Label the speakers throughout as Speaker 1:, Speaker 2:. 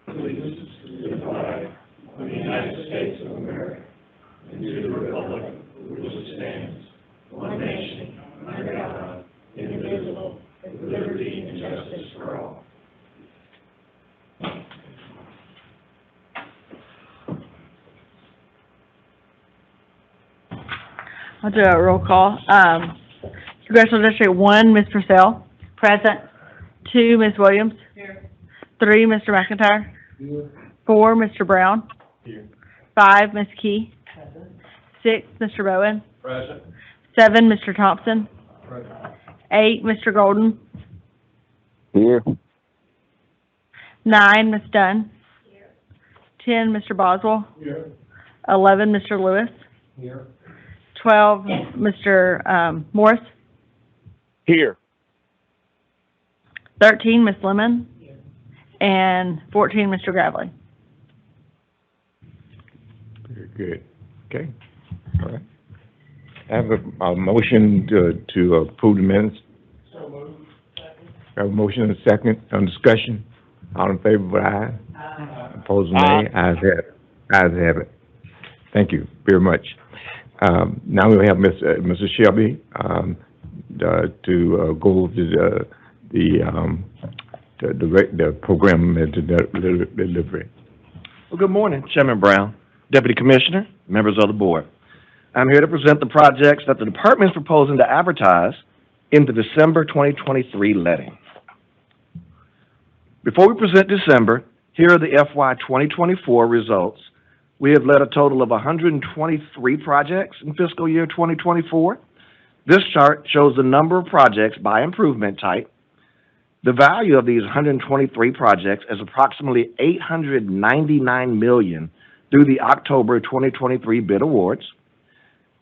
Speaker 1: Allegiance to the flag of the United States of America and to the republic for which it stands, one nation, under God, indivisible, with liberty and justice for all.
Speaker 2: I'll do a roll call. Congressional District 1, Ms. Purcell. Present. 2, Ms. Williams. Here. 3, Mr. McIntyre. Here. 4, Mr. Brown.
Speaker 1: Here.
Speaker 2: 5, Ms. Key.
Speaker 1: Present.
Speaker 2: 6, Mr. Bowen.
Speaker 1: Present.
Speaker 2: 7, Mr. Thompson.
Speaker 1: Present.
Speaker 2: 8, Mr. Golden.
Speaker 3: Here.
Speaker 2: 9, Ms. Dunn. Here. 10, Mr. Boswell.
Speaker 1: Here.
Speaker 2: 11, Mr. Lewis.
Speaker 1: Here.
Speaker 2: 12, Mr. Morris.
Speaker 3: Here.
Speaker 2: 13, Ms. Lemon. Here. And 14, Mr. Gravely.
Speaker 3: Very good. Okay. All right. I have a motion to approve the minutes.
Speaker 1: So moved.
Speaker 3: I have a motion and a second on discussion. All in favor, vote aye.
Speaker 1: Aye.
Speaker 3: Opposed, nay. Ayes have it. Ayes have it. Thank you very much. Now we have Mr. Shelby to go over the program and the delivery.
Speaker 4: Well, good morning, Chairman Brown, Deputy Commissioner, members of the board. I'm here to present the projects that the department is proposing to advertise in the December 2023 letting. Before we present December, here are the FY 2024 results. We have led a total of 123 projects in fiscal year 2024. This chart shows the number of projects by improvement type. The value of these 123 projects is approximately $899 million through the October 2023 bid awards.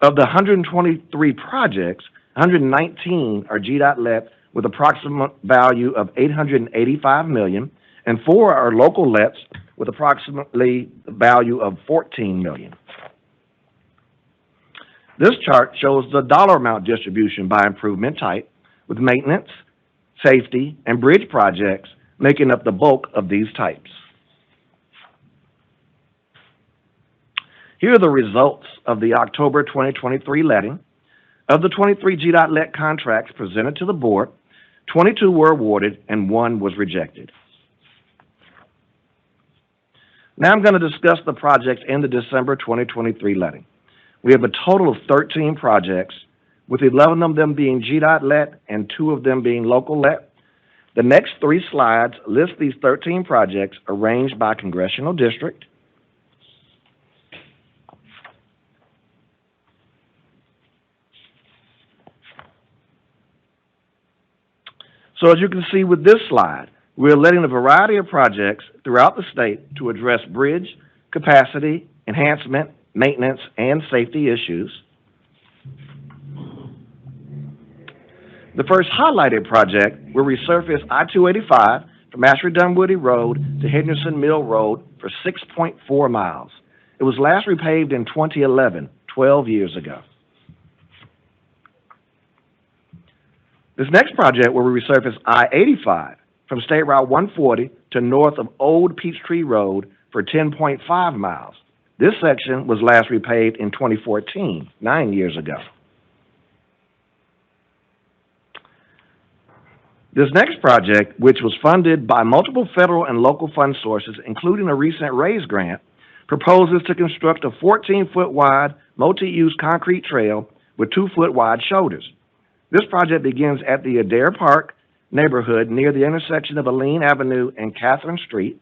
Speaker 4: Of the 123 projects, 119 are GDOT-let with approximate value of $885 million, and 4 are local lets with approximately the value of $14 million. This chart shows the dollar amount distribution by improvement type, with maintenance, safety, and bridge projects making up the bulk of these types. Here are the results of the October 2023 letting. Of the 23 GDOT-let contracts presented to the board, 22 were awarded and 1 was rejected. Now I'm going to discuss the projects in the December 2023 letting. We have a total of 13 projects, with 11 of them being GDOT-let and 2 of them being local-let. The next 3 slides list these 13 projects arranged by congressional district. So as you can see with this slide, we're letting a variety of projects throughout the state to address bridge, capacity, enhancement, maintenance, and safety issues. The first highlighted project will resurface I-285 from Ashford-Dunwoody Road to Henderson Mill Road for 6.4 miles. It was last repaved in 2011, 12 years ago. This next project will resurface I-85 from State Route 140 to north of Old Peachtree Road for 10.5 miles. This section was last repaved in 2014, 9 years ago. This next project, which was funded by multiple federal and local fund sources, including a recent RAISE grant, proposes to construct a 14-foot wide multi-use concrete trail with 2-foot wide shoulders. This project begins at the Adair Park neighborhood near the intersection of Aline Avenue and Catherine Street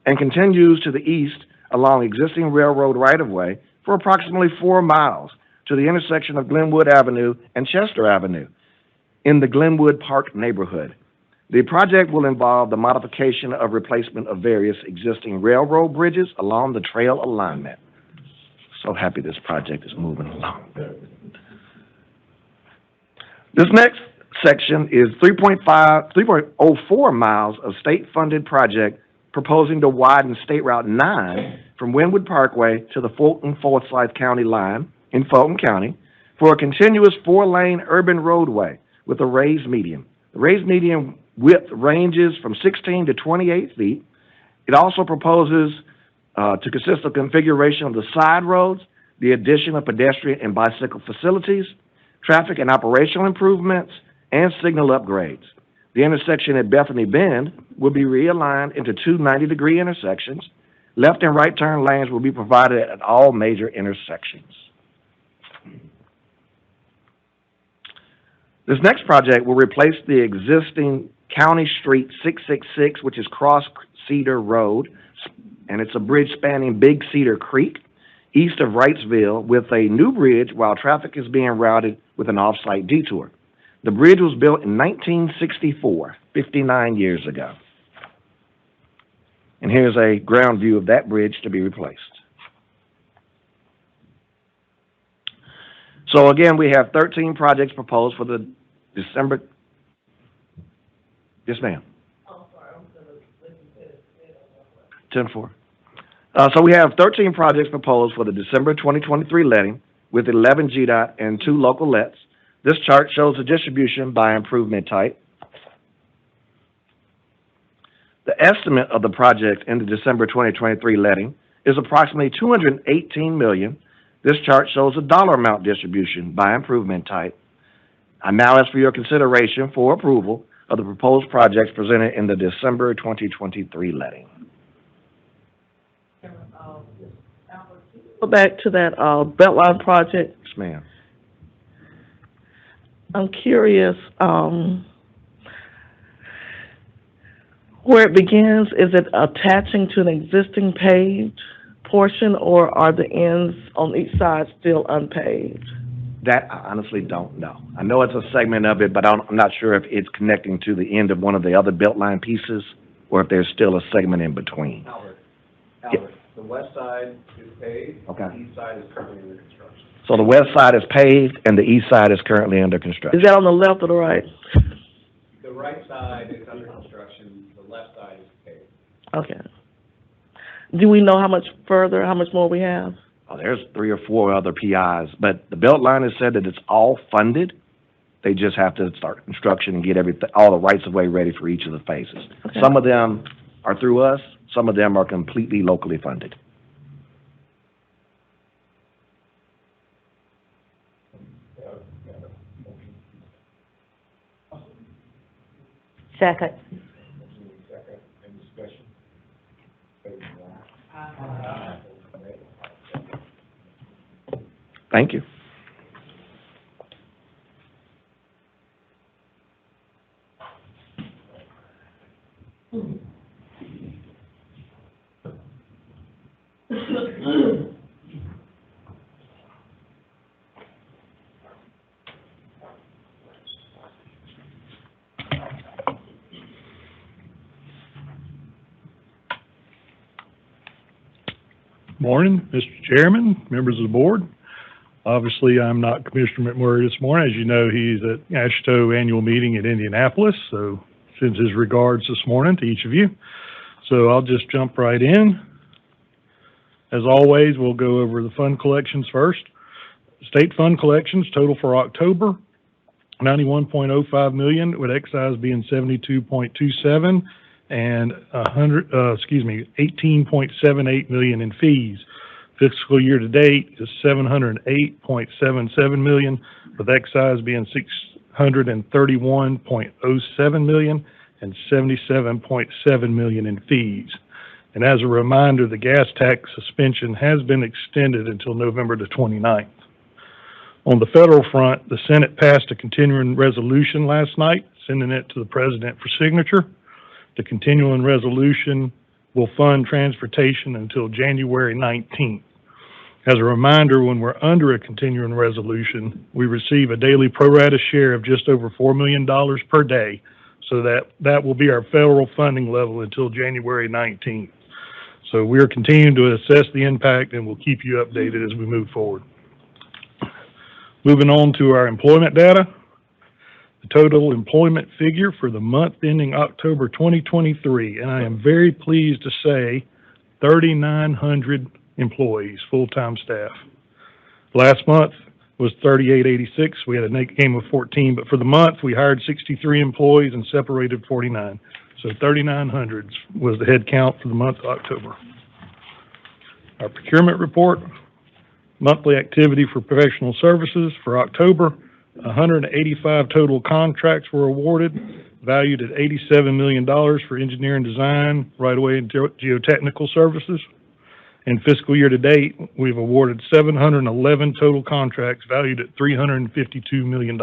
Speaker 4: and continues to the east along existing railroad right-of-way for approximately 4 miles to the intersection of Glenwood Avenue and Chester Avenue in the Glenwood Park neighborhood. The project will involve the modification of replacement of various existing railroad bridges along the trail alignment. So happy this project is moving along. This next section is 3.04 miles of state-funded project proposing to widen State Route 9 from Wynwood Parkway to the Fulton-Forsyth County line in Fulton County for a continuous 4-lane urban roadway with a raised median. The raised median width ranges from 16 to 28 feet. It also proposes to consist of configuration of the side roads, the addition of pedestrian and bicycle facilities, traffic and operational improvements, and signal upgrades. The intersection at Bethany Bend will be realigned into two 90-degree intersections. Left and right turn lanes will be provided at all major intersections. This next project will replace the existing County Street 666, which is Cross Cedar Road, and it's a bridge spanning Big Cedar Creek, east of Wrightsville, with a new bridge while traffic is being routed with an off-site detour. The bridge was built in 1964, 59 years ago. And here's a ground view of that bridge to be replaced. So again, we have 13 projects proposed for the December. Yes, ma'am. 10-4. So we have 13 projects proposed for the December 2023 letting with 11 GDOT and 2 local lets. This chart shows the distribution by improvement type. The estimate of the project in the December 2023 letting is approximately $218 million. This chart shows a dollar amount distribution by improvement type. I now ask for your consideration for approval of the proposed projects presented in the December 2023 letting.
Speaker 5: Go back to that Beltline project.
Speaker 4: Yes, ma'am.
Speaker 5: I'm curious where it begins. Is it attaching to an existing paved portion, or are the ends on each side still unpaved?
Speaker 4: That I honestly don't know. I know it's a segment of it, but I'm not sure if it's connecting to the end of one of the other Beltline pieces or if there's still a segment in between.
Speaker 6: Albert,
Speaker 4: Yeah.
Speaker 6: the west side is paved,
Speaker 4: Okay.
Speaker 6: the east side is currently under construction.
Speaker 4: So the west side is paved and the east side is currently under construction.
Speaker 5: Is that on the left or the right?
Speaker 6: The right side is under construction, the left side is paved.
Speaker 5: Okay. Do we know how much more we have?
Speaker 4: Oh, there's 3 or 4 other PIs, but the Beltline has said that it's all funded. They just have to start construction and get all the rights of way ready for each of the phases.
Speaker 5: Okay.
Speaker 4: Some of them are through us, some of them are completely locally funded.
Speaker 2: Second.
Speaker 1: Any discussion?
Speaker 4: Thank you.
Speaker 7: Morning, Mr. Chairman, members of the board. Obviously, I'm not Commissioner McMurray this morning. As you know, he's at AASHTO annual meeting in Indianapolis, so sends his regards this morning to each of you. So I'll just jump right in. As always, we'll go over the fund collections first. State fund collections total for October, $91.05 million, with excise being 72.27 and $18.78 million in fees. Fiscal year to date is $708.77 million, with excise being $631.07 million and $77.7 million in fees. And as a reminder, the gas tax suspension has been extended until November the 29th. On the federal front, the Senate passed a continuing resolution last night, sending it to the President for signature. The continuing resolution will fund transportation until January 19th. As a reminder, when we're under a continuing resolution, we receive a daily pro rata share of just over $4 million per day. So that will be our federal funding level until January 19th. So we're continuing to assess the impact, and we'll keep you updated as we move forward. Moving on to our employment data. the total employment figure for the month ending October 2023, and I am very pleased to say 3,900 employees, full-time staff. Last month was 3,886. We had a net gain of 14, but for the month, we hired 63 employees and separated 49. So 3,900 was the head count for the month of October. Our procurement report, monthly activity for professional services for October, 185 total contracts were awarded, valued at $87 million for engineering design, right-of-way and geotechnical services. In fiscal year to date, we've awarded 711 total contracts valued at $352 million.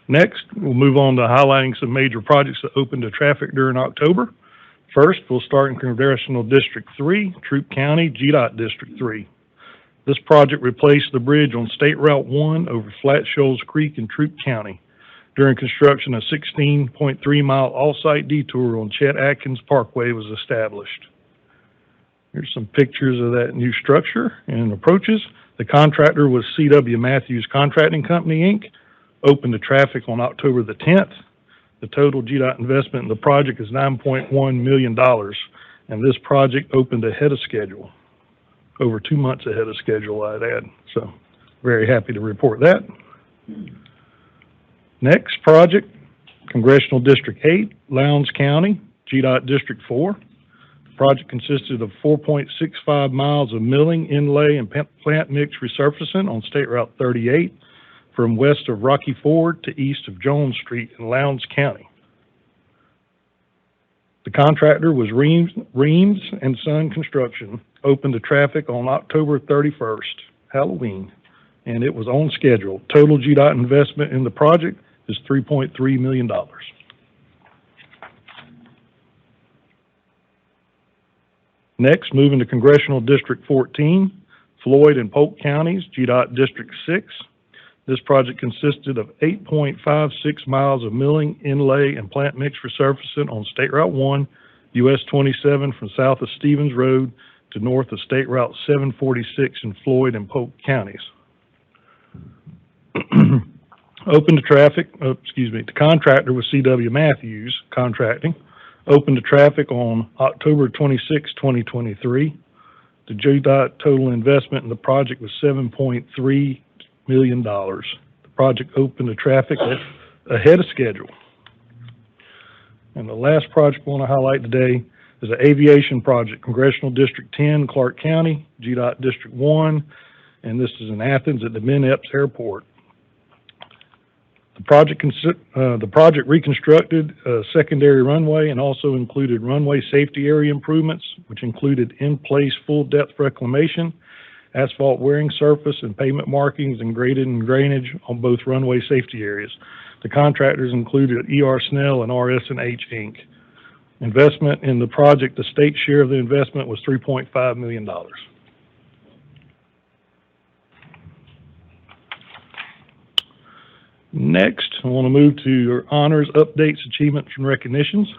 Speaker 7: Next, we'll move on to highlighting some major projects that opened to traffic during October. First, we'll start in Congressional District 3, Troup County, GDOT District 3. This project replaced the bridge on State Route 1 over Flat Shoals Creek in Troup County. During construction, a 16.3-mile off-site detour on Chet Atkins Parkway was established. Here's some pictures of that new structure and approaches. The contractor was C.W. Matthews Contracting Company, Inc., opened to traffic on October the 10th. The total GDOT investment in the project is $9.1 million, and this project opened ahead of schedule, over 2 months ahead of schedule, I'd add. So, very happy to report that. Next project, Congressional District 8, Lowndes County, GDOT District 4. The project consisted of 4.65 miles of milling, inlay, and plant mix resurfacing on State Route 38 from west of Rocky Ford to east of Jones Street in Lowndes County. The contractor was Reams and Son Construction, opened to traffic on October 31st, Halloween, and it was on schedule. Total GDOT investment in the project is $3.3 million. Next, moving to Congressional District 14, Floyd and Polk Counties, GDOT District 6. This project consisted of 8.56 miles of milling, inlay, and plant mix resurfacing on State Route 1, US 27 from south of Stevens Road to north of State Route 746 in Floyd and Polk counties. Open to traffic, the contractor was C.W. Matthews Contracting, open to traffic on October 26, 2023. The GDOT total investment in the project was $7.3 million. The project opened to traffic ahead of schedule. And the last project I want to highlight today is an aviation project, Congressional District 10, Clark County, GDOT District 1, and this is in Athens at the Ben Epps Airport. The project reconstructed a secondary runway and also included runway safety area improvements, which included in-place full-depth reclamation, asphalt wearing surface, and pavement markings and graded and drainage on both runway safety areas. The contractors included E.R. Snell and RS&H Inc. Investment in the project, the state share of the investment was $3.5 million. Next, I want to move to your honors, updates, achievements, and recognitions.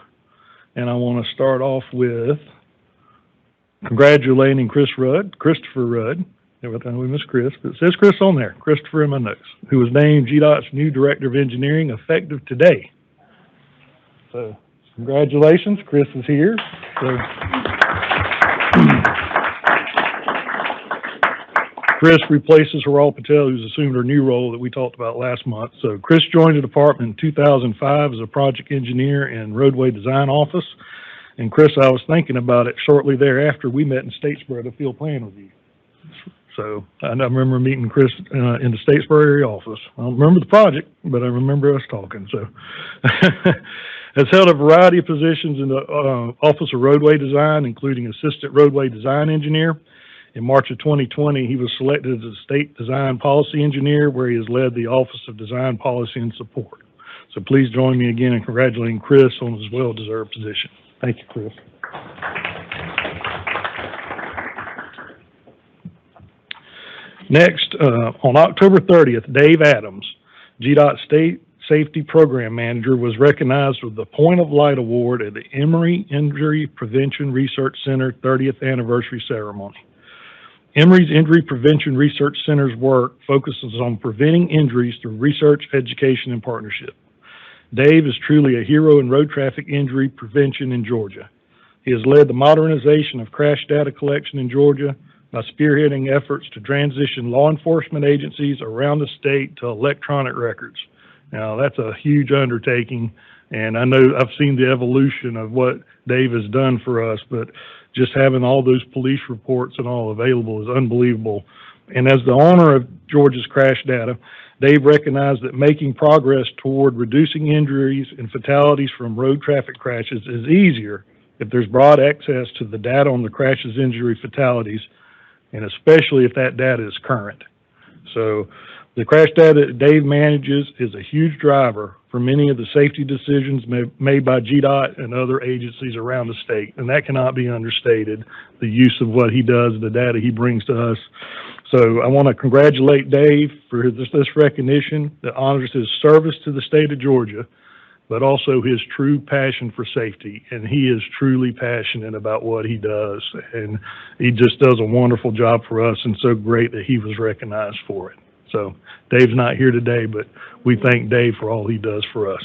Speaker 7: And I want to start off with congratulating Christopher Rudd. Every time we miss Chris, but it says Chris on there, Christopher in my notes, who was named GDOT's new Director of Engineering effective today. So, congratulations, Chris is here. So, Chris replaces Haral Patel, who's assumed her new role that we talked about last month. So Chris joined the department in 2005 as a project engineer in roadway design office. And Chris, I was thinking about it shortly thereafter, we met in Statesboro to field plan review. So I remember meeting Chris in the Statesboro area office. I don't remember the project, but I remember us talking. So has held a variety of positions in the Office of Roadway Design, including Assistant Roadway Design Engineer. In March of 2020, he was selected as a State Design Policy Engineer, where he has led the Office of Design Policy and Support. So please join me again in congratulating Chris on his well-deserved position. Thank you, Chris. Next, on October 30th, Dave Adams, GDOT State Safety Program Manager, was recognized with the Point of Light Award at the Emory Injury Prevention Research Center 30th Anniversary Ceremony. Emory's Injury Prevention Research Center's work focuses on preventing injuries through research, education, and partnership. Dave is truly a hero in road traffic injury prevention in Georgia. He has led the modernization of crash data collection in Georgia by spearheading efforts to transition law enforcement agencies around the state to electronic records. Now, that's a huge undertaking, and I know I've seen the evolution of what Dave has done for us, but just having all those police reports and all available is unbelievable. And as the owner of Georgia's crash data, Dave recognized that making progress toward reducing injuries and fatalities from road traffic crashes is easier if there's broad access to the data on the crashes, injury, fatalities, and especially if that data is current. So the crash data that Dave manages is a huge driver for many of the safety decisions made by GDOT and other agencies around the state. And that cannot be understated, the use of what he does, the data he brings to us. So I want to congratulate Dave for this recognition that honors his service to the state of Georgia, but also his true passion for safety. And he is truly passionate about what he does. And he just does a wonderful job for us, and so great that he was recognized for it. So Dave's not here today, but we thank Dave for all he does for us.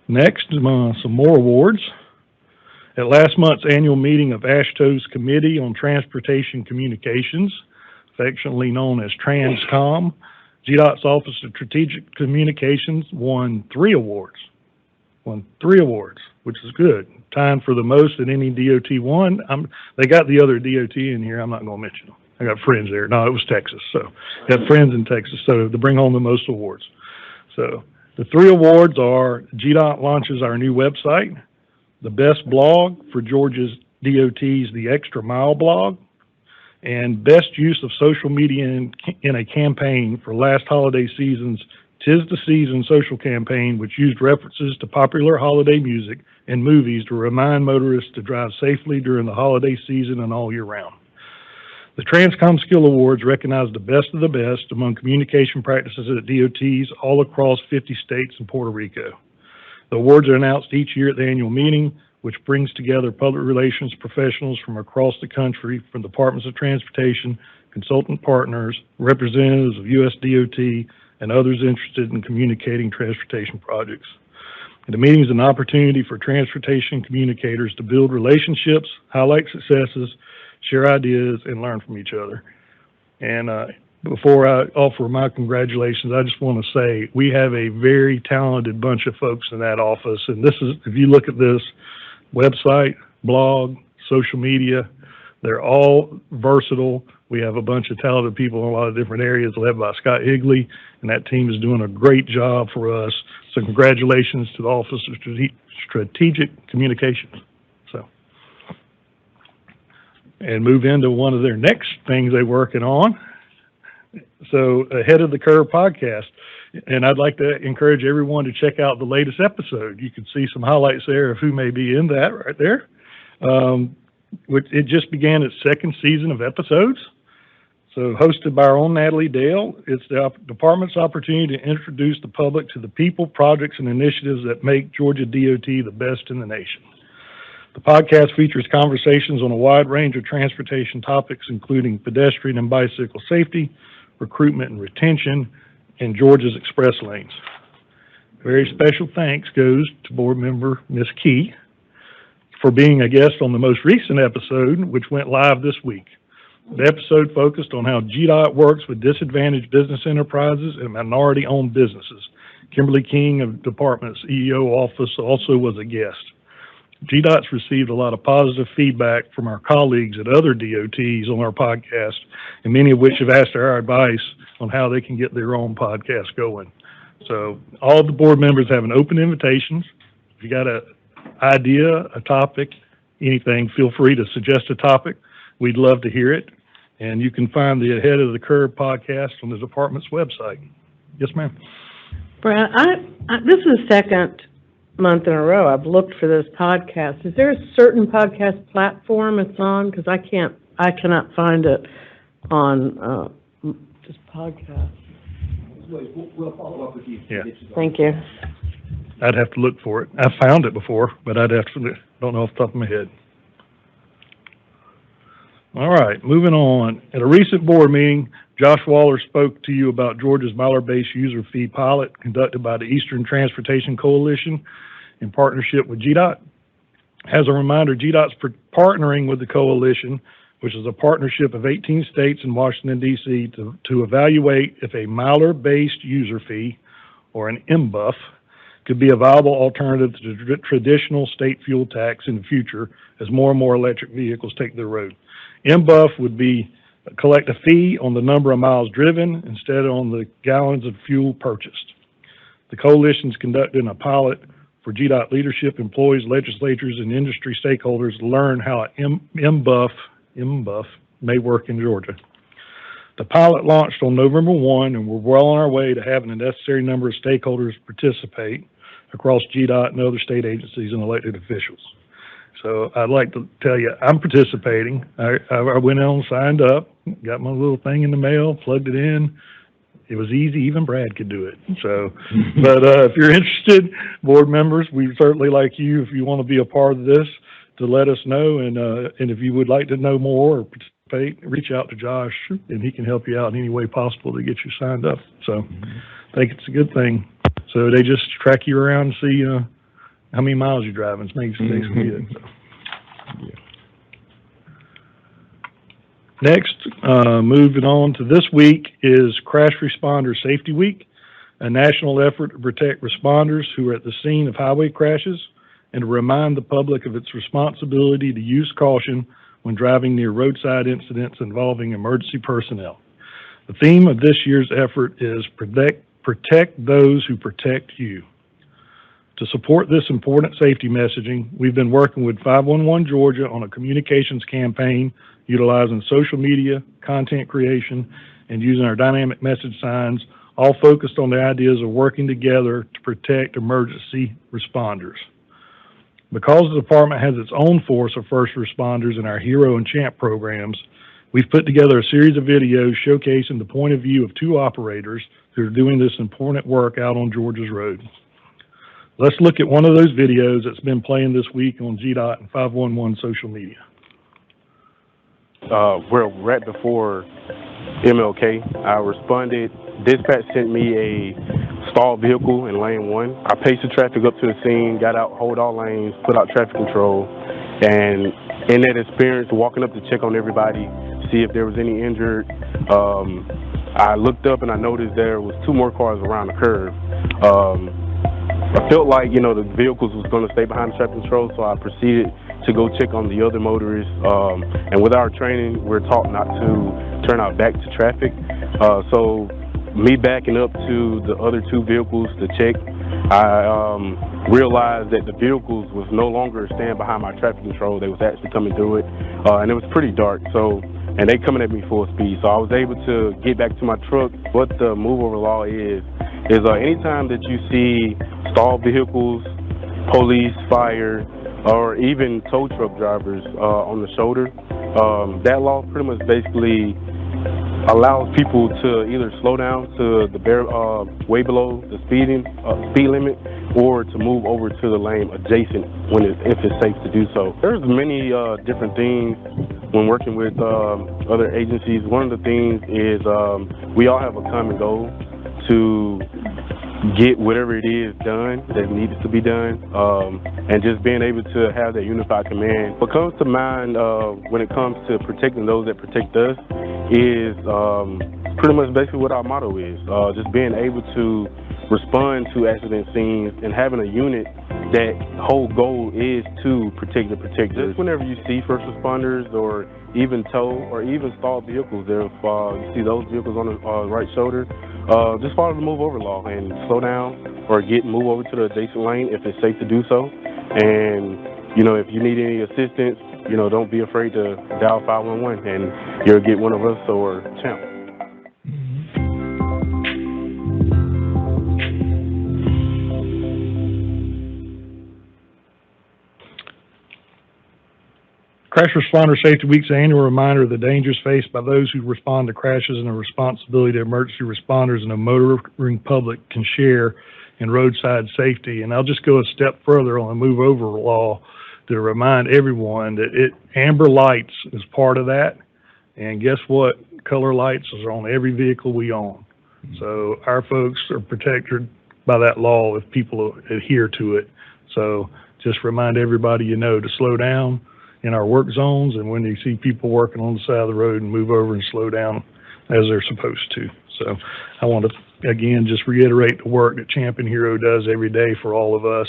Speaker 7: Next, some more awards. At last month's annual meeting of AASHTO's Committee on Transportation Communications, affectionately known as TRANSCOM, GDOT's Office of Strategic Communications won 3 awards. Which is good. Tying for the most that any DOT won. They got the other DOT in here. I'm not going to mention them. I got friends there. No, it was Texas. So got friends in Texas. So to bring home the most awards. So the 3 awards are GDOT launches our new website, the best blog for Georgia's DOT's The Extra Mile blog, and best use of social media in a campaign for last holiday season's 'Tis the Season social campaign, which used references to popular holiday music and movies to remind motorists to drive safely during the holiday season and all year round. The Transcom Skill Awards recognize the best of the best among communication practices at DOTs all across 50 states and Puerto Rico. The awards are announced each year at the annual meeting, which brings together public relations professionals from across the country, from departments of transportation, consultant partners, representatives of U.S. DOT, and others interested in communicating transportation projects. The meeting is an opportunity for transportation communicators to build relationships, highlight successes, share ideas, and learn from each other. And before I offer my congratulations, I just want to say we have a very talented bunch of folks in that office. And this is, if you look at this website, blog, social media, they're all versatile. We have a bunch of talented people in a lot of different areas led by Scott Higley, and that team is doing a great job for us. So congratulations to the Office of Strategic Communications. And move into one of their next things they're working on. So Ahead of the Curve podcast. And I'd like to encourage everyone to check out the latest episode. You can see some highlights there of who may be in that right there. It just began its 2nd season of episodes. So hosted by our own Natalie Dale, it's the department's opportunity to introduce the public to the people, projects, and initiatives that make Georgia DOT the best in the nation. The podcast features conversations on a wide range of transportation topics, including pedestrian and bicycle safety, recruitment and retention, and Georgia's express lanes. A very special thanks goes to board member Ms. Key for being a guest on the most recent episode, which went live this week. The episode focused on how GDOT works with disadvantaged business enterprises and minority-owned businesses. Kimberly King of Department's EEO office also was a guest. GDOT's received a lot of positive feedback from our colleagues at other DOTs on our podcast, and many of which have asked our advice on how they can get their own podcast going. So all the board members have an open invitation. If you got an idea, a topic, anything, feel free to suggest a topic. We'd love to hear it. And you can find the Ahead of the Curve podcast on the department's website. Yes, ma'am.
Speaker 8: Brad, this is the 2nd month in a row I've looked for this podcast. Is there a certain podcast platform it's on? Because I cannot find it on this podcast.
Speaker 6: We'll follow up with you.
Speaker 7: Yeah.
Speaker 8: Thank you.
Speaker 7: I'd have to look for it. I found it before, but I'd have to, don't know off the top of my head. All right, moving on. At a recent board meeting, Josh Waller spoke to you about Georgia's miler-based user fee pilot conducted by the Eastern Transportation Coalition in partnership with GDOT. As a reminder, GDOT's partnering with the coalition, which is a partnership of 18 states and Washington, D.C., to evaluate if a miler-based user fee, or an MBUF, could be a viable alternative to traditional state fuel tax in the future as more and more electric vehicles take the road. MBUF would be collect a fee on the number of miles driven instead of on the gallons of fuel purchased. The coalition is conducting a pilot for GDOT leadership, employees, legislatures, and industry stakeholders to learn how an MBUF may work in Georgia. The pilot launched on November 1, and we're well on our way to having the necessary number of stakeholders participate across GDOT and other state agencies and elected officials. So I'd like to tell you, I'm participating. I went on, signed up, got my little thing in the mail, plugged it in. It was easy, even Brad could do it. So, but if you're interested, board members, we certainly like you, if you want to be a part of this, to let us know. And if you would like to know more or participate, reach out to Josh, and he can help you out in any way possible to get you signed up. So I think it's a good thing. So they just track you around and see how many miles you're driving. It makes it good. So.
Speaker 3: Yeah.
Speaker 7: Next, moving on to this week is Crash Responder Safety Week, a national effort to protect responders who are at the scene of highway crashes and to remind the public of its responsibility to use caution when driving near roadside incidents involving emergency personnel. The theme of this year's effort is protect those who protect you. To support this important safety messaging, we've been working with 511 Georgia on a communications campaign utilizing social media, content creation, and using our dynamic message signs, all focused on the ideas of working together to protect emergency responders. Because the department has its own force of first responders in our Hero and Champ programs, we've put together a series of videos showcasing the point of view of two operators who are doing this important work out on Georgia's roads. Let's look at one of those videos that's been playing this week on GDOT and 511 social media.
Speaker 9: We're right before MLK. I responded. Dispatch sent me a stalled vehicle in lane 1. I paced the traffic up to the scene, got out, hold all lanes, put out traffic control, and in that experience, walking up to check on everybody, see if there was any injured, I looked up and I noticed there was 2 more cars around the curve. I felt like, the vehicles was going to stay behind the traffic control, so I proceeded to go check on the other motorists. And with our training, we're taught not to turn our back to traffic. So me backing up to the other 2 vehicles to check, I realized that the vehicles was no longer staying behind my traffic control. They was actually coming through it, and it was pretty dark. And they coming at me full speed. So I was able to get back to my truck. What the move over law is anytime that you see stalled vehicles, police, fire, or even tow truck drivers on the shoulder, that law pretty much basically allows people to either slow down to the way below the speed limit, or to move over to the lane adjacent if it's safe to do so. There's many different things when working with other agencies. One of the things is we all have a common goal to get whatever it is done that needs to be done, and just being able to have that unified command. What comes to mind when it comes to protecting those that protect us is pretty much basically what our motto is, just being able to respond to accident scenes and having a unit that whole goal is to protect the protectors. Whenever you see first responders or even tow or even stalled vehicles, if you see those vehicles on the right shoulder, just follow the move over law and slow down or move over to the adjacent lane if it's safe to do so. And if you need any assistance, don't be afraid to dial 511 and you'll get one of us or Champ.
Speaker 7: Crash Responder Safety Week is an annual reminder of the dangers faced by those who respond to crashes and the responsibility that emergency responders and the motoring public can share in roadside safety. And I'll just go a step further on the move over law to remind everyone that amber lights is part of that. And guess what? Color lights is on every vehicle we own. So our folks are protected by that law if people adhere to it. So just remind everybody to slow down in our work zones, and when you see people working on the side of the road, and move over and slow down as they're supposed to. So I want to, again, just reiterate the work that Champion Hero does every day for all of us.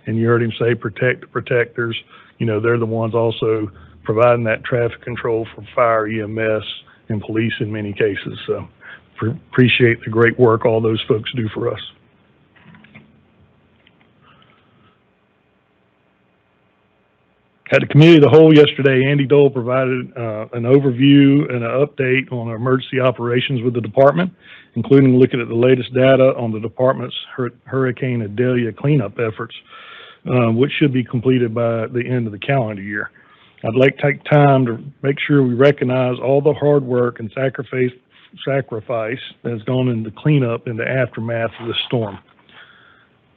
Speaker 7: And you heard him say, protect the protectors. They're the ones also providing that traffic control for fire, EMS, and police in many cases. So appreciate the great work all those folks do for us. At the committee of the whole yesterday, Andy Dole provided an overview and an update on our emergency operations with the department, including looking at the latest data on the department's Hurricane Idalia cleanup efforts, which should be completed by the end of the calendar year. I'd like to take time to make sure we recognize all the hard work and sacrifice that has gone into cleanup in the aftermath of the storm.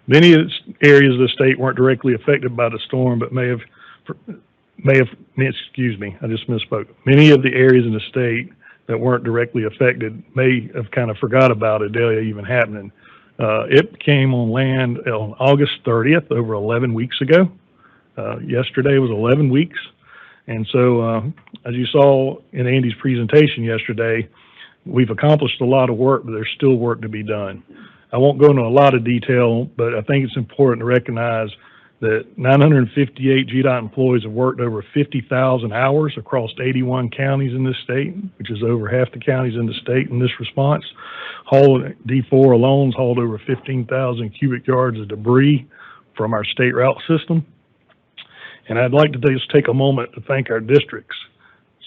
Speaker 7: Many of the areas of the state weren't directly affected by the storm, but may have, I just misspoke. Many of the areas in the state that weren't directly affected may have kind of forgot about Idalia even happening. It came on land on August 30th, over 11 weeks ago. Yesterday was 11 weeks. And so, as you saw in Andy's presentation yesterday, we've accomplished a lot of work, but there's still work to be done. I won't go into a lot of detail, but I think it's important to recognize that 958 GDOT employees have worked over 50,000 hours across 81 counties in this state, which is over half the counties in the state in this response. D4 alone hauled over 15,000 cubic yards of debris from our state route system. And I'd like to just take a moment to thank our districts.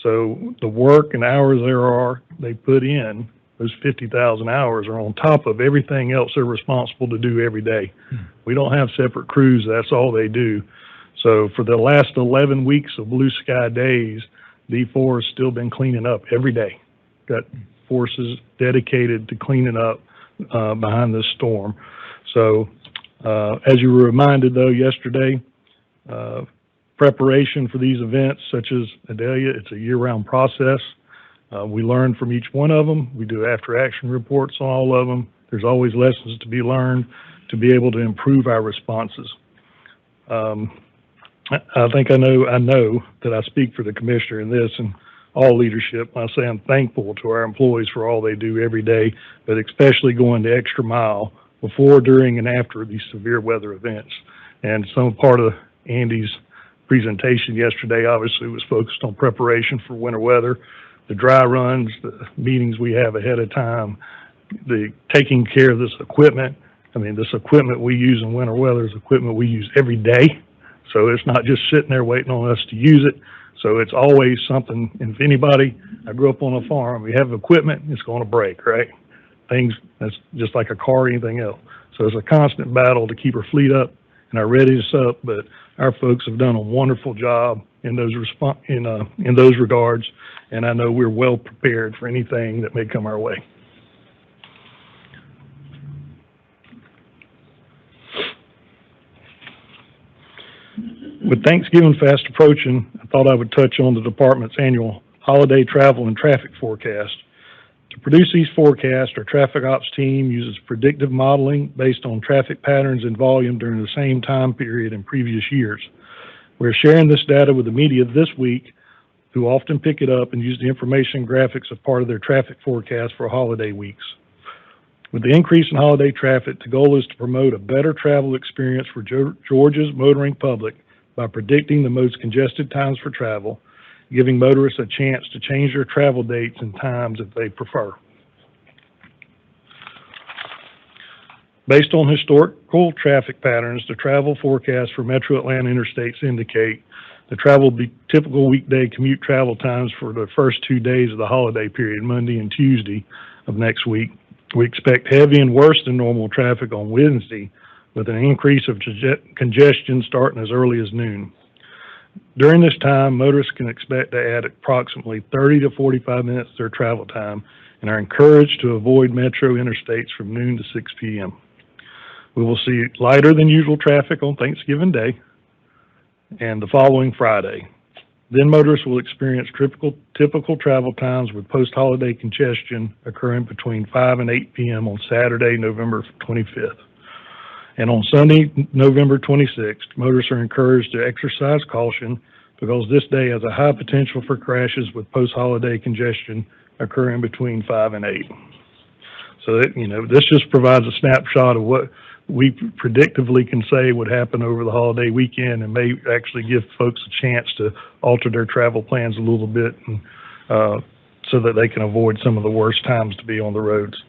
Speaker 7: So the work and hours they put in, those 50,000 hours, are on top of everything else they're responsible to do every day. We don't have separate crews. That's all they do. So for the last 11 weeks of blue sky days, D4 has still been cleaning up every day. Got forces dedicated to cleaning up behind this storm. So as you were reminded, though, yesterday, preparation for these events, such as Idalia, it's a year-round process. We learn from each one of them. We do after-action reports on all of them. There's always lessons to be learned to be able to improve our responses. I think I know that I speak for the commissioner in this and all leadership. I say I'm thankful to our employees for all they do every day, but especially going the extra mile before, during, and after these severe weather events. And some part of Andy's presentation yesterday obviously was focused on preparation for winter weather, the dry runs, the meetings we have ahead of time, the taking care of this equipment. I mean, this equipment we use in winter weather is equipment we use every day. So it's not just sitting there waiting on us to use it. So it's always something. And if anybody, I grew up on a farm, we have equipment, it's going to break, right? That's just like a car or anything else. So it's a constant battle to keep our fleet up and our readiness up, but our folks have done a wonderful job in those in those regards, and I know we're well prepared for anything that may come our way. With Thanksgiving fast approaching, I thought I would touch on the department's annual holiday travel and traffic forecast. To produce these forecasts, our traffic ops team uses predictive modeling based on traffic patterns and volume during the same time period in previous years. We're sharing this data with the media this week, who often pick it up and use the information graphics as part of their traffic forecast for holiday weeks. With the increase in holiday traffic, the goal is to promote a better travel experience for Georgia's motoring public by predicting the most congested times for travel, giving motorists a chance to change their travel dates and times if they prefer. Based on historical traffic patterns, the travel forecast for Metro Atlanta interstates indicate the typical weekday commute travel times for the first 2 days of the holiday period, Monday and Tuesday of next week. We expect heavy and worse than normal traffic on Wednesday, with an increase of congestion starting as early as noon. During this time, motorists can expect to add approximately 30 to 45 minutes to their travel time and are encouraged to avoid metro interstates from noon to 6 p.m. We will see lighter than usual traffic on Thanksgiving Day. and the following Friday. Then motorists will experience typical travel times with post-holiday congestion occurring between 5 and 8 p.m. on Saturday, November 25th. And on Sunday, November 26th, motorists are encouraged to exercise caution because this day has a high potential for crashes with post-holiday congestion occurring between 5 and 8. So that, this just provides a snapshot of what we predictively can say would happen over the holiday weekend, and may actually give folks a chance to alter their travel plans a little bit, and, so that they can avoid some of the worst times to be on the roads.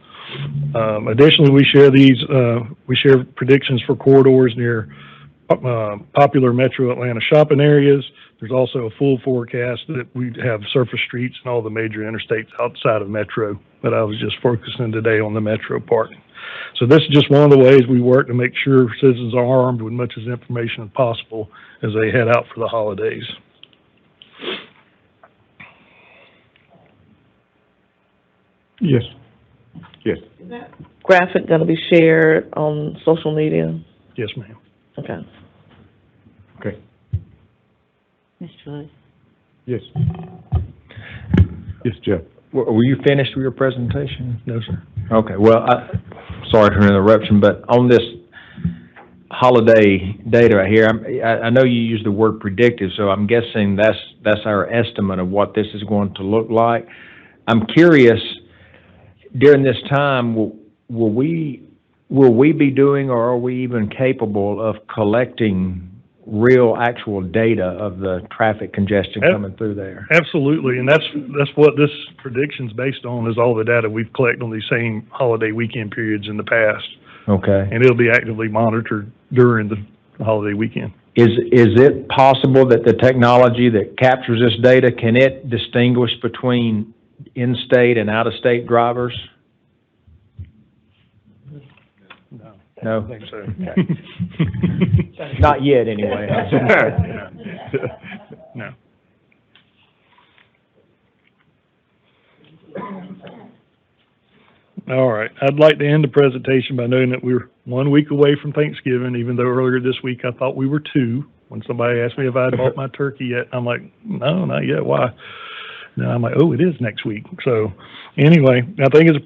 Speaker 7: Additionally, we share predictions for corridors near popular metro Atlanta shopping areas. There's also a full forecast that we have surface streets and all the major interstates outside of metro, but I was just focusing today on the metro part. So this is just one of the ways we work to make sure citizens are armed with much as information as possible as they head out for the holidays.
Speaker 3: Yes. Yes.
Speaker 5: Is that graphic going to be shared on social media?
Speaker 7: Yes, ma'am.
Speaker 5: Okay.
Speaker 3: Okay.
Speaker 2: Mr. Lewis.
Speaker 3: Yes. Yes, Jeff.
Speaker 10: Were you finished with your presentation?
Speaker 7: No, sir.
Speaker 10: Okay, well, sorry for an interruption, but on this holiday data right here, I know you used the word predictive, so I'm guessing that's our estimate of what this is going to look like. I'm curious, during this time, will we be doing, or are we even capable of collecting real actual data of the traffic congestion coming through there?
Speaker 7: Absolutely, and that's what this prediction's based on, is all the data we've collected on these same holiday weekend periods in the past.
Speaker 10: Okay.
Speaker 7: And it'll be actively monitored during the holiday weekend.
Speaker 10: Is it possible that the technology that captures this data, can it distinguish between in-state and out-of-state drivers? No?
Speaker 7: I don't think so.
Speaker 10: Okay. Not yet, anyway.
Speaker 7: No. All right. I'd like to end the presentation by noting that we're 1 week away from Thanksgiving, even though earlier this week I thought we were 2. When somebody asked me if I'd bought my turkey yet, I'm like, no, not yet. Why? Now I'm like, oh, it is next week. So anyway, I think it's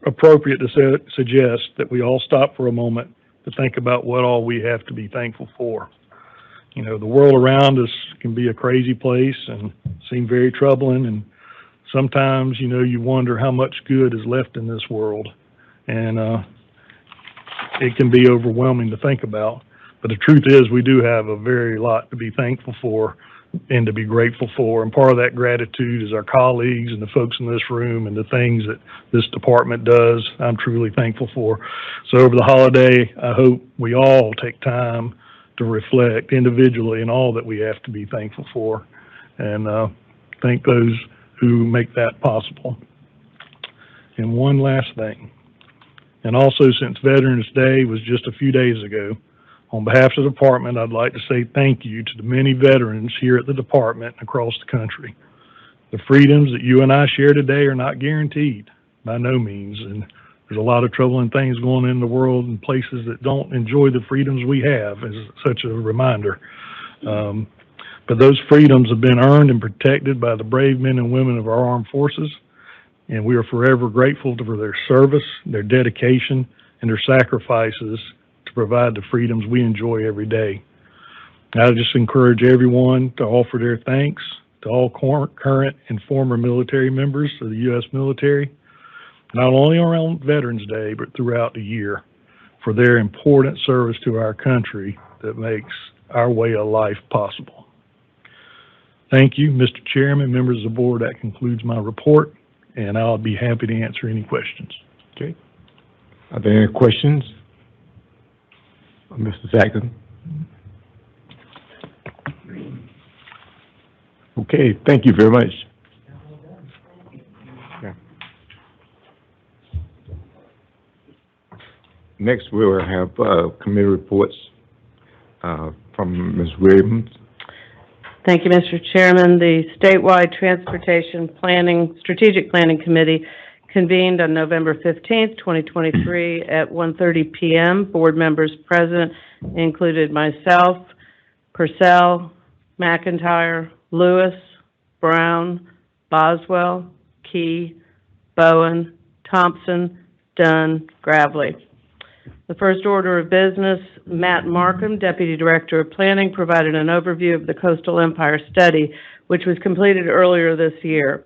Speaker 7: appropriate to suggest that we all stop for a moment to think about what all we have to be thankful for. The world around us can be a crazy place and seem very troubling, and sometimes, you wonder how much good is left in this world, and it can be overwhelming to think about. But the truth is, we do have a very lot to be thankful for and to be grateful for, and part of that gratitude is our colleagues and the folks in this room and the things that this department does. I'm truly thankful for. So over the holiday, I hope we all take time to reflect individually on all that we have to be thankful for, and thank those who make that possible. And one last thing, and also since Veterans Day was just a few days ago, on behalf of the department, I'd like to say thank you to the many veterans here at the department and across the country. The freedoms that you and I share today are not guaranteed, by no means, and there's a lot of troubling things going on in the world and places that don't enjoy the freedoms we have, as such a reminder. But those freedoms have been earned and protected by the brave men and women of our armed forces, and we are forever grateful for their service, their dedication, and their sacrifices to provide the freedoms we enjoy every day. I just encourage everyone to offer their thanks to all current and former military members of the U.S. military, not only around Veterans Day, but throughout the year, for their important service to our country that makes our way of life possible. Thank you, Mr. Chairman, members of the board. That concludes my report, and I'll be happy to answer any questions.
Speaker 3: Okay. Are there any questions? Mr. Saxon? Okay, thank you very much. Yeah. Next, we will have committee reports from Ms. Williams.
Speaker 8: Thank you, Mr. Chairman. The Statewide Transportation Strategic Planning Committee convened on November 15th, 2023 at 1:30 p.m. Board members present included myself, Purcell, McIntyre, Lewis, Brown, Boswell, Key, Bowen, Thompson, Dunn, Gravely. The first order of business, Matt Markham, Deputy Director of Planning, provided an overview of the Coastal Empire Study, which was completed earlier this year.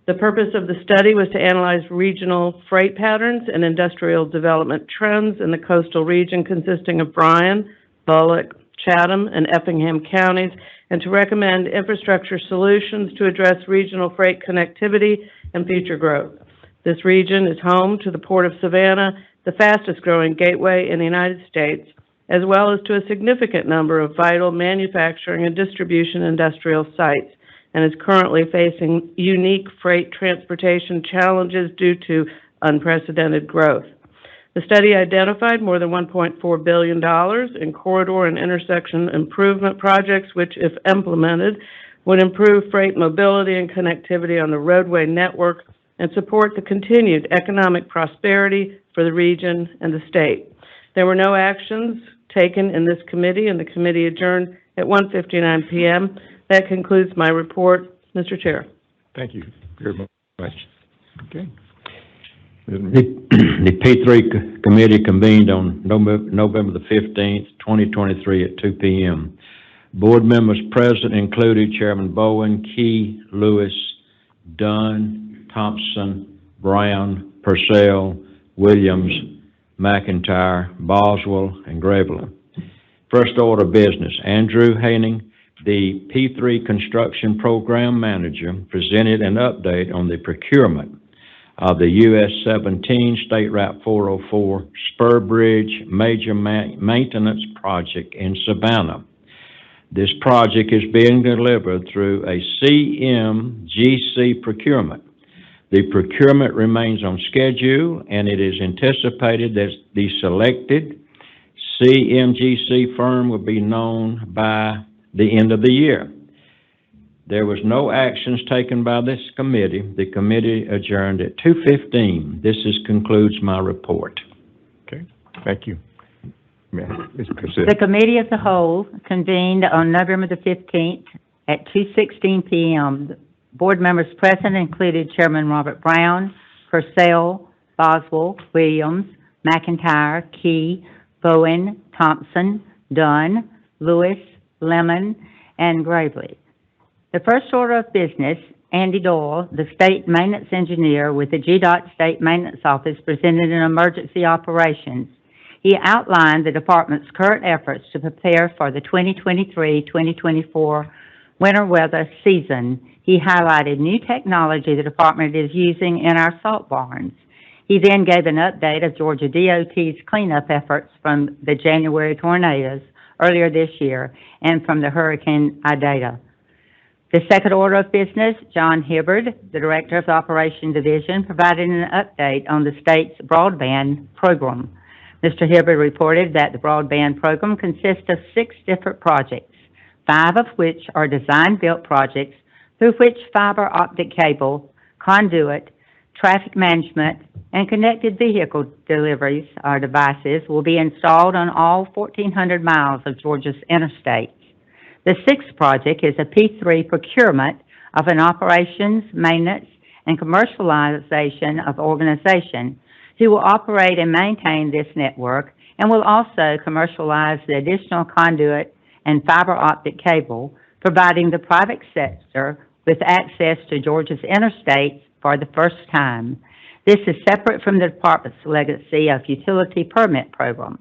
Speaker 8: The purpose of the study was to analyze regional freight patterns and industrial development trends in the coastal region consisting of Bryan, Bullock, Chatham, and Effingham counties, and to recommend infrastructure solutions to address regional freight connectivity and future growth. This region is home to the Port of Savannah, the fastest growing gateway in the United States, as well as to a significant number of vital manufacturing and distribution industrial sites, and is currently facing unique freight transportation challenges due to unprecedented growth. The study identified more than $1.4 billion in corridor and intersection improvement projects, which, if implemented, would improve freight mobility and connectivity on the roadway network and support the continued economic prosperity for the region and the state. There were no actions taken in this committee, and the committee adjourned at 1:59 p.m. That concludes my report, Mr. Chair.
Speaker 3: Thank you very much. Okay.
Speaker 11: The P3 committee convened on November the 15th, 2023 at 2 p.m. Board members present included Chairman Bowen, Key, Lewis, Dunn, Thompson, Brown, Purcell, Williams, McIntyre, Boswell, and Gravely. First order of business, Andrew Haining, the P3 Construction Program Manager, presented an update on the procurement of the US 17 State Route 404 Spur Bridge Major Maintenance Project in Savannah. This project is being delivered through a CMGC procurement. The procurement remains on schedule, and it is anticipated that the selected CMGC firm will be known by the end of the year. There was no actions taken by this committee. The committee adjourned at 2:15. This concludes my report.
Speaker 3: Okay, thank you. Ms.
Speaker 12: The committee as a whole convened on November the 15th at 2:16 p.m. Board members present included Chairman Robert Brown, Purcell, Boswell, Williams, McIntyre, Key, Bowen, Thompson, Dunn, Lewis, Lemon, and Gravely. The first order of business, Andy Doyle, the state maintenance engineer with the GDOT State Maintenance Office, presented an emergency operations. He outlined the department's current efforts to prepare for the 2023-2024 winter weather season. He highlighted new technology the department is using in our salt barns. He then gave an update of Georgia DOT's cleanup efforts from the January tornadoes earlier this year and from the Hurricane Ida. The second order of business, John Hibbard, the Director of the Operations Division, provided an update on the state's broadband program. Mr. Hibbard reported that the broadband program consists of 6 different projects, 5 of which are design-built projects through which fiber optic cable, conduit, traffic management, and connected vehicle deliveries or devices will be installed on all 1,400 miles of Georgia's interstates. The 6th project is a P3 procurement of an operations, maintenance, and commercialization of organization who will operate and maintain this network and will also commercialize the additional conduit and fiber optic cable, providing the private sector with access to Georgia's interstates for the first time. This is separate from the department's legacy of utility permit program.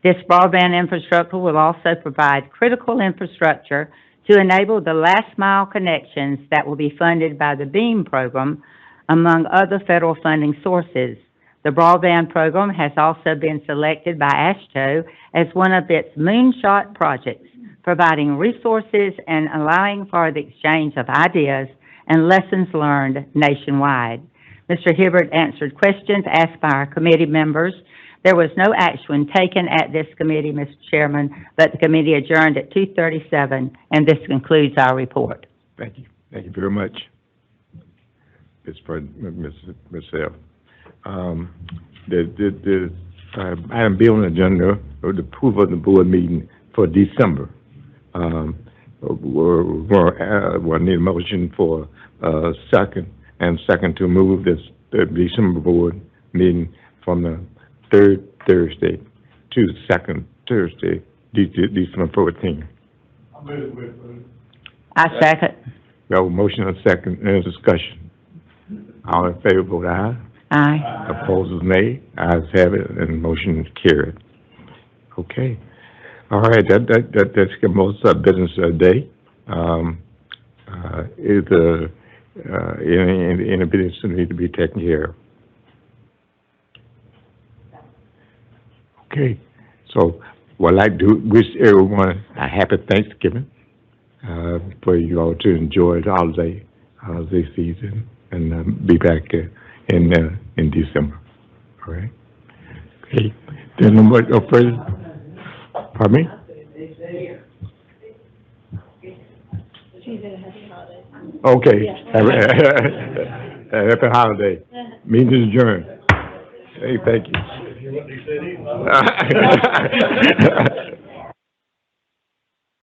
Speaker 12: This broadband infrastructure will also provide critical infrastructure to enable the last mile connections that will be funded by the BEAM program, among other federal funding sources. The broadband program has also been selected by AASHTO as one of its moonshot projects, providing resources and allowing for the exchange of ideas and lessons learned nationwide. Mr. Hibbard answered questions asked by our committee members. There was no action taken at this committee, Mr. Chairman, but the committee adjourned at 2:37, and this concludes our report.
Speaker 3: Thank you. Thank you very much, Ms. Self. Item B on the agenda, or the approval of the board meeting for December We'll need a motion for, second to move this, the December board meeting from the third Thursday to the second Thursday, December 14th.
Speaker 12: I second.
Speaker 3: We have a motion and a second, any discussion? All in favor, vote aye.
Speaker 12: Aye.
Speaker 3: Opposers, nay. Ayes have it, and motion is carried. Okay. All right, that's the most business of the day. Is any business that need to be taken care of? Okay, so what I'd like to do, wish everyone a happy Thanksgiving, for you all to enjoy the holiday season, and be back in December. All right. Okay. There's no more further. Pardon me? Okay. Happy holiday. Meeting adjourned. Hey, thank you.